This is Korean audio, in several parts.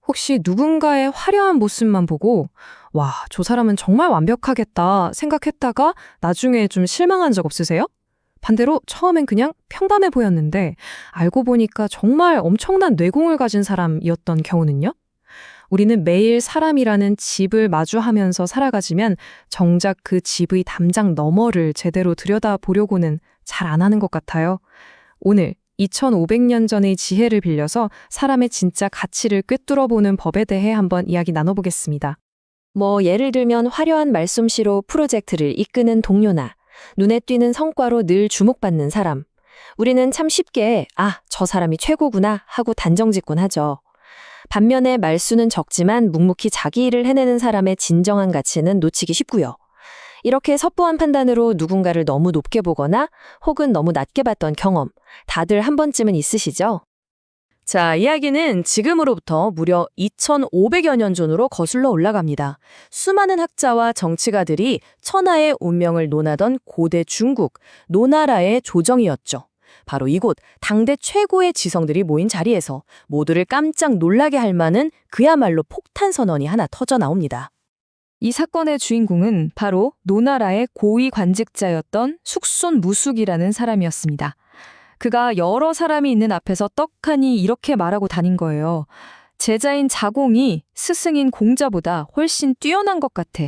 혹시 누군가의 화려한 모습만 보고, 와, 저 사람은 정말 완벽하겠다 생각했다가 나중에 좀 실망한 적 없으세요? 반대로 처음엔 그냥 평범해 보였는데 알고 보니까 정말 엄청난 내공을 가진 사람이었던 경우는요? 우리는 매일 사람이라는 집을 마주하면서 살아가지만 정작 그 집의 담장 너머를 제대로 들여다보려고는 잘 안 하는 것 같아요. 오늘 2500년 전의 지혜를 빌려서 사람의 진짜 가치를 꿰뚫어보는 법에 대해 한번 이야기 나눠보겠습니다. 예를 들면 화려한 말솜씨로 프로젝트를 이끄는 동료나 눈에 띄는 성과로 늘 주목받는 사람. 우리는 참 쉽게 저 사람이 최고구나 하고 단정짓곤 하죠. 반면에 말수는 적지만 묵묵히 자기 일을 해내는 사람의 진정한 가치는 놓치기 쉽고요. 이렇게 섣부한 판단으로 누군가를 너무 높게 보거나 혹은 너무 낮게 봤던 경험, 다들 한 번쯤은 있으시죠? 자, 이야기는 지금으로부터 무려 2500여 년 전으로 거슬러 올라갑니다. 수많은 학자와 정치가들이 천하의 운명을 논하던 고대 중국, 노나라의 조정이었죠. 바로 이곳 당대 최고의 지성들이 모인 자리에서 모두를 깜짝 놀라게 할 만한 그야말로 폭탄 선언이 하나 터져 나옵니다. 이 사건의 주인공은 바로 노나라의 고위 관직자였던 숙손무숙이라는 사람이었습니다. 그가 여러 사람이 있는 앞에서 떡하니 이렇게 말하고 다닌 거예요. 제자인 자공이 스승인 공자보다 훨씬 뛰어난 것 같아.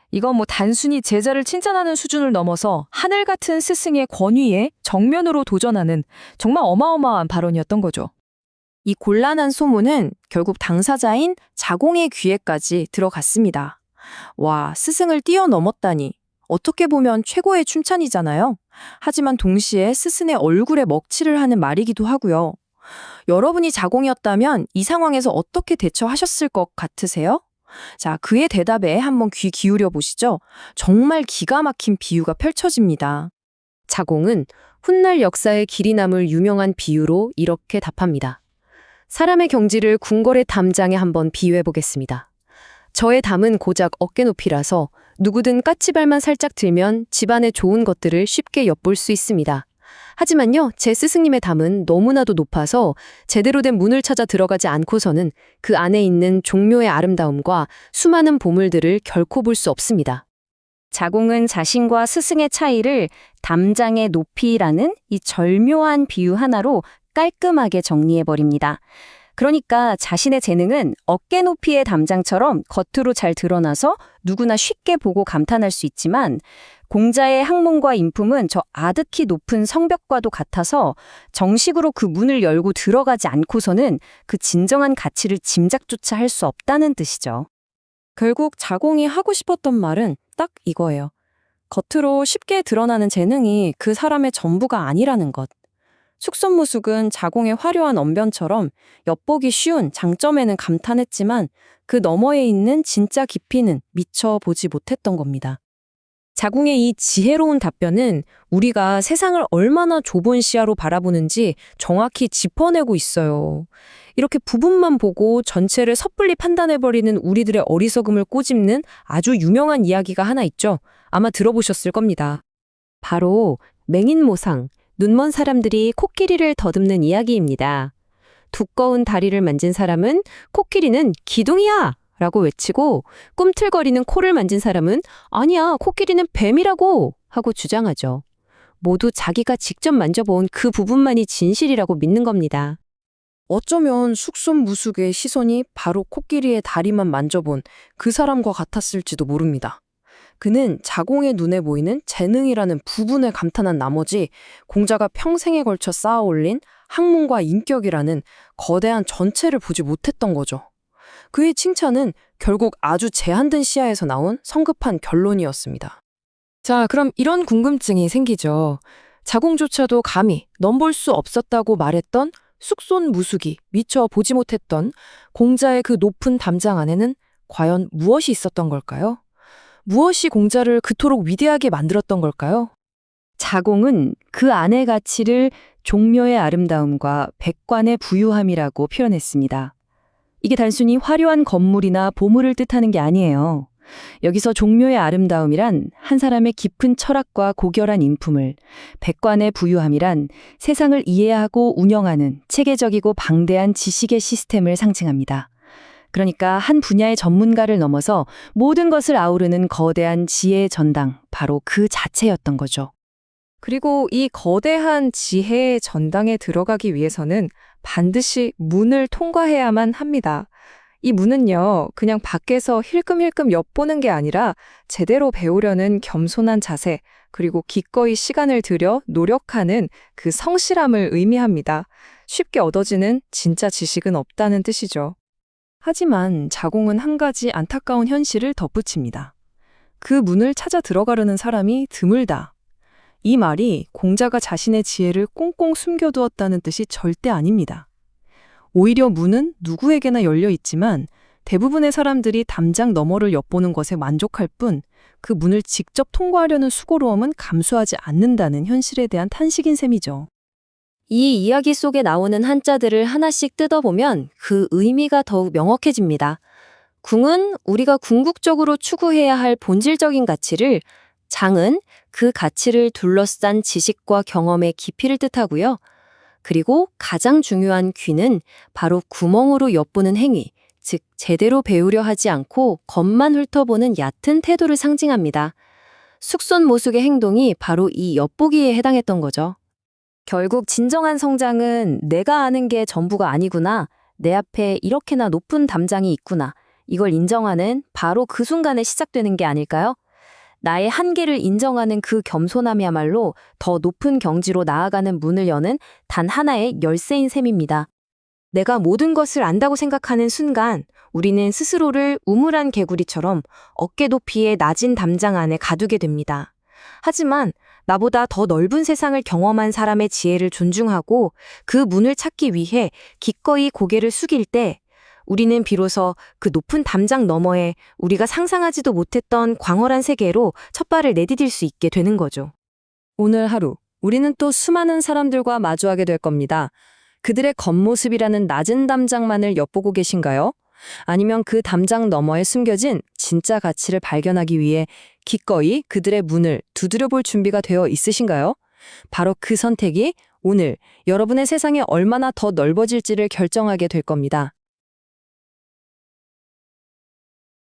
이건 단순히 제자를 칭찬하는 수준을 넘어서 하늘 같은 스승의 권위에 정면으로 도전하는 정말 어마어마한 발언이었던 거죠. 이 곤란한 소문은 결국 당사자인 자공의 귀에까지 들어갔습니다. 와, 스승을 뛰어넘었다니. 어떻게 보면 최고의 칭찬이잖아요. 하지만 동시에 스승의 얼굴에 먹칠을 하는 말이기도 하고요. 여러분이 자공이었다면 이 상황에서 어떻게 대처하셨을 것 같으세요? 자, 그의 대답에 한번 귀 기울여 보시죠. 정말 기가 막힌 비유가 펼쳐집니다. 자공은 훗날 역사에 길이 남을 유명한 비유로 이렇게 답합니다. 사람의 경지를 궁궐의 담장에 한번 비유해 보겠습니다. 저의 담은 고작 어깨 높이라서 누구든 까치발만 살짝 들면 집안의 좋은 것들을 쉽게 엿볼 수 있습니다. 하지만요, 제 스승님의 담은 너무나도 높아서 제대로 된 문을 찾아 들어가지 않고서는 그 안에 있는 종묘의 아름다움과 수많은 보물들을 결코 볼 수 없습니다. 자공은 자신과 스승의 차이를 담장의 높이라는 이 절묘한 비유 하나로 깔끔하게 정리해버립니다. 그러니까 자신의 재능은 어깨 높이의 담장처럼 겉으로 잘 드러나서 누구나 쉽게 보고 감탄할 수 있지만 공자의 학문과 인품은 저 아득히 높은 성벽과도 같아서 정식으로 그 문을 열고 들어가지 않고서는 그 진정한 가치를 짐작조차 할 수 없다는 뜻이죠. 결국 자공이 하고 싶었던 말은 딱 이거예요. 겉으로 쉽게 드러나는 재능이 그 사람의 전부가 아니라는 것. 숙손무숙은 자공의 화려한 언변처럼 엿보기 쉬운 장점에는 감탄했지만 그 너머에 있는 진짜 깊이는 미처 보지 못했던 겁니다. 자공의 이 지혜로운 답변은 우리가 세상을 얼마나 좁은 시야로 바라보는지 정확히 짚어내고 있어요. 이렇게 부분만 보고 전체를 섣불리 판단해버리는 우리들의 어리석음을 꼬집는 아주 유명한 이야기가 하나 있죠. 아마 들어보셨을 겁니다. 바로 맹인모상, 눈먼 사람들이 코끼리를 더듬는 이야기입니다. 두꺼운 다리를 만진 사람은 코끼리는 기둥이야! 라고 외치고 꿈틀거리는 코를 만진 사람은 아니야, 코끼리는 뱀이라고! 하고 주장하죠. 모두 자기가 직접 만져본 그 부분만이 진실이라고 믿는 겁니다. 어쩌면 숙손무숙의 시선이 바로 코끼리의 다리만 만져본 그 사람과 같았을지도 모릅니다. 그는 자공의 눈에 보이는 재능이라는 부분을 감탄한 나머지 공자가 평생에 걸쳐 쌓아올린 학문과 인격이라는 거대한 전체를 보지 못했던 거죠. 그의 칭찬은 결국 아주 제한된 시야에서 나온 성급한 결론이었습니다. 자, 그럼 이런 궁금증이 생기죠. 자공조차도 감히 넘볼 수 없었다고 말했던 숙손무숙이 미처 보지 못했던 공자의 그 높은 담장 안에는 과연 무엇이 있었던 걸까요? 무엇이 공자를 그토록 위대하게 만들었던 걸까요? 자공은 그 안의 가치를 종묘의 아름다움과 백관의 부유함이라고 표현했습니다. 이게 단순히 화려한 건물이나 보물을 뜻하는 게 아니에요. 여기서 종묘의 아름다움이란 한 사람의 깊은 철학과 고결한 인품을, 백관의 부유함이란 세상을 이해하고 운영하는 체계적이고 방대한 지식의 시스템을 상징합니다. 그러니까 한 분야의 전문가를 넘어서 모든 것을 아우르는 거대한 지혜의 전당, 바로 그 자체였던 거죠. 그리고 이 거대한 지혜의 전당에 들어가기 위해서는 반드시 문을 통과해야만 합니다. 이 문은요, 그냥 밖에서 힐끔힐끔 엿보는 게 아니라 제대로 배우려는 겸손한 자세, 그리고 기꺼이 시간을 들여 노력하는 그 성실함을 의미합니다. 쉽게 얻어지는 진짜 지식은 없다는 뜻이죠. 하지만 자공은 한 가지 안타까운 현실을 덧붙입니다. 그 문을 찾아 들어가려는 사람이 드물다. 이 말이 공자가 자신의 지혜를 꽁꽁 숨겨두었다는 뜻이 절대 아닙니다. 오히려 문은 누구에게나 열려 있지만 대부분의 사람들이 담장 너머를 엿보는 것에 만족할 뿐 그 문을 직접 통과하려는 수고로움은 감수하지 않는다는 현실에 대한 탄식인 셈이죠. 이 이야기 속에 나오는 한자들을 하나씩 뜯어보면 그 의미가 더욱 명확해집니다. 궁은 우리가 궁극적으로 추구해야 할 본질적인 가치를, 장은 그 가치를 둘러싼 지식과 경험의 깊이를 뜻하고요. 그리고 가장 중요한 귀는 바로 구멍으로 엿보는 행위, 즉 제대로 배우려 하지 않고 겉만 훑어보는 얕은 태도를 상징합니다. 숙손모숙의 행동이 바로 이 엿보기에 해당했던 거죠. 결국 진정한 성장은 내가 아는 게 전부가 아니구나, 내 앞에 이렇게나 높은 담장이 있구나, 이걸 인정하는 바로 그 순간에 시작되는 게 아닐까요? 나의 한계를 인정하는 그 겸손함이야말로 더 높은 경지로 나아가는 문을 여는 단 하나의 열쇠인 셈입니다. 내가 모든 것을 안다고 생각하는 순간 우리는 스스로를 우물한 개구리처럼 어깨 높이의 낮은 담장 안에 가두게 됩니다. 하지만 나보다 더 넓은 세상을 경험한 사람의 지혜를 존중하고 그 문을 찾기 위해 기꺼이 고개를 숙일 때 우리는 비로소 그 높은 담장 너머에 우리가 상상하지도 못했던 광활한 세계로 첫 발을 내디딜 수 있게 되는 거죠. 오늘 하루 우리는 또 수많은 사람들과 마주하게 될 겁니다. 그들의 겉모습이라는 낮은 담장만을 엿보고 계신가요? 아니면 그 담장 너머에 숨겨진 진짜 가치를 발견하기 위해 기꺼이 그들의 문을 두드려 볼 준비가 되어 있으신가요? 바로 그 선택이 오늘 여러분의 세상이 얼마나 더 넓어질지를 결정하게 될 겁니다.